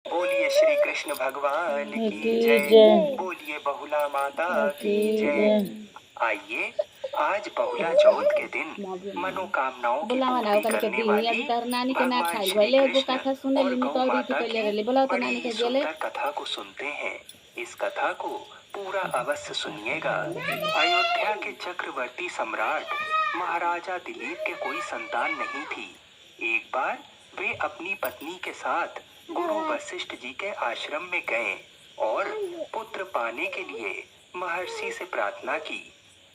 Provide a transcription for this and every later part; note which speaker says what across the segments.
Speaker 1: बोलिए श्री कृष्ण भगवान की
Speaker 2: की
Speaker 1: जय।
Speaker 2: जय।
Speaker 1: बोलिए बहुला माता की
Speaker 2: की
Speaker 1: जय।
Speaker 2: जय।
Speaker 1: आइए, आज बहुला चौथ के दिन मनोकामनाओं की
Speaker 3: बोलावा ना
Speaker 1: पूर्ति
Speaker 3: ओकनी के
Speaker 1: करने
Speaker 3: दी आज
Speaker 1: वाली
Speaker 3: तार नानी के ना
Speaker 1: भगवान
Speaker 3: खाइल
Speaker 1: श्री
Speaker 3: भले एगो
Speaker 1: कृष्ण
Speaker 3: कथा सुने
Speaker 1: और
Speaker 3: लिनी
Speaker 1: गौ
Speaker 3: तो रीति
Speaker 1: माता
Speaker 3: कइले
Speaker 1: की
Speaker 3: रहले बोला तो
Speaker 1: बड़ी
Speaker 3: नानी
Speaker 1: ही
Speaker 3: के गेले
Speaker 1: सुंदर कथा को सुनते हैं। इस कथा को पूरा अवश्य सुनिएगा। अयोध्या के चक्रवर्ती सम्राट महाराजा दिलीप के कोई संतान नहीं थी। एक बार वे अपनी पत्नी के साथ गुरु वशिष्ठ जी के आश्रम में गए और पुत्र पाने के लिए महर्षि से प्रार्थना की।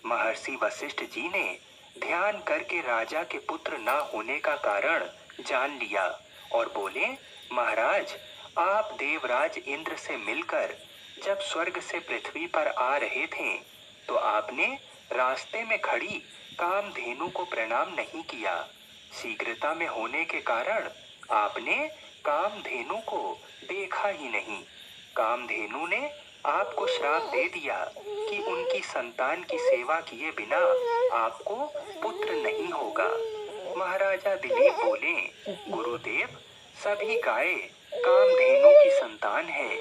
Speaker 1: महर्षि वशिष्ठ जी ने ध्यान करके राजा के पुत्र न होने का कारण जान लिया और बोले, महाराज, आप देवराज इंद्र से मिलकर जब स्वर्ग से पृथ्वी पर आ रहे थे तो आपने रास्ते में खड़ी कामधेनु को प्रणाम नहीं किया। शीघ्रता में होने के कारण आपने कामधेनु को देखा ही नहीं। कामधेनु ने आपको श्राप दे दिया कि उनकी संतान की सेवा किए बिना आपको पुत्र नहीं होगा। महाराजा दिलीप बोले, गुरुदेव, सभी गाय कामधेनु की संतान है।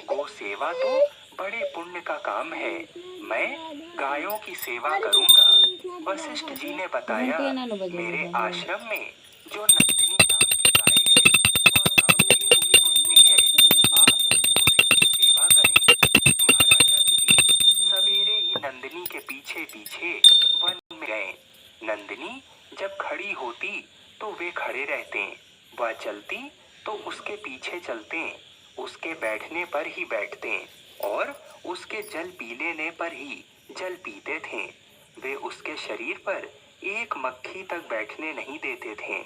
Speaker 1: गो सेवा तो बड़े पुण्य का काम है। मैं गायों की सेवा करूंगा। वशिष्ठ जी ने बताया, मेरे आश्रम में जो नंदिनी नाम की गाय है वह कामधेनु की पुत्री है। आप उसी की सेवा करें। महाराजा दिलीप सवेरे ही नंदिनी के पीछे पीछे वन में गए। नंदिनी जब खड़ी होती तो वे खड़े रहते, वह चलती तो उसके पीछे चलते, उसके बैठने पर ही बैठते और उसके जल पी लेने पर ही जल पीते थे। वे उसके शरीर पर एक मक्खी तक बैठने नहीं देते थे।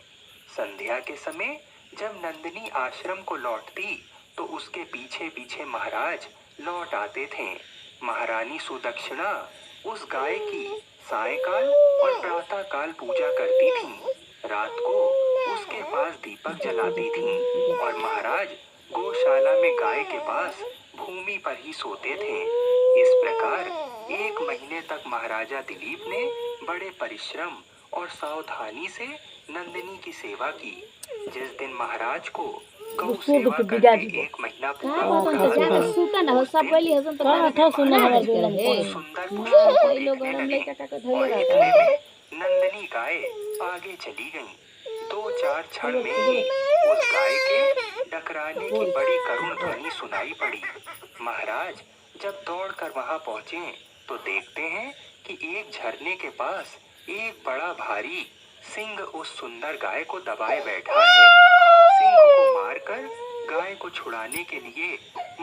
Speaker 1: संध्या के समय जब नंदिनी आश्रम को लौटती तो उसके पीछे पीछे महाराज लौट आते थे। महारानी सुदक्षिणा उस गाय की सायंकाल और प्रातः काल पूजा करती थी। रात को उसके पास दीपक जलाती थी और महाराज गौशाला में गाय के पास भूमि पर ही सोते थे। इस प्रकार एक महीने तक महाराजा दिलीप ने बड़े परिश्रम और सावधानी से नंदिनी की सेवा की। जिस दिन महाराज को गौ सेवा करते एक महीना पूरा होगा
Speaker 3: जाके सूता ना हो सब गइली हसन तो
Speaker 2: था सुने हमार
Speaker 3: के
Speaker 2: बेला
Speaker 3: रहे
Speaker 1: सुंदर पुष्पों को
Speaker 3: कई लोग
Speaker 1: देखने
Speaker 3: गरम
Speaker 1: लगे
Speaker 3: लइका का
Speaker 1: और
Speaker 3: धइले
Speaker 1: इतने
Speaker 3: रहता
Speaker 1: में नंदिनी गाय आगे चली गई। दो चार क्षण में ही उस गाय के डकराने की बड़ी करुण ध्वनि सुनाई पड़ी। महाराज जब दौड़कर वहां पहुंचे तो देखते हैं कि एक झरने के पास एक बड़ा भारी सिंह उस सुंदर गाय को दबाए बैठा है। सिंह को मारकर गाय को छुड़ाने के लिए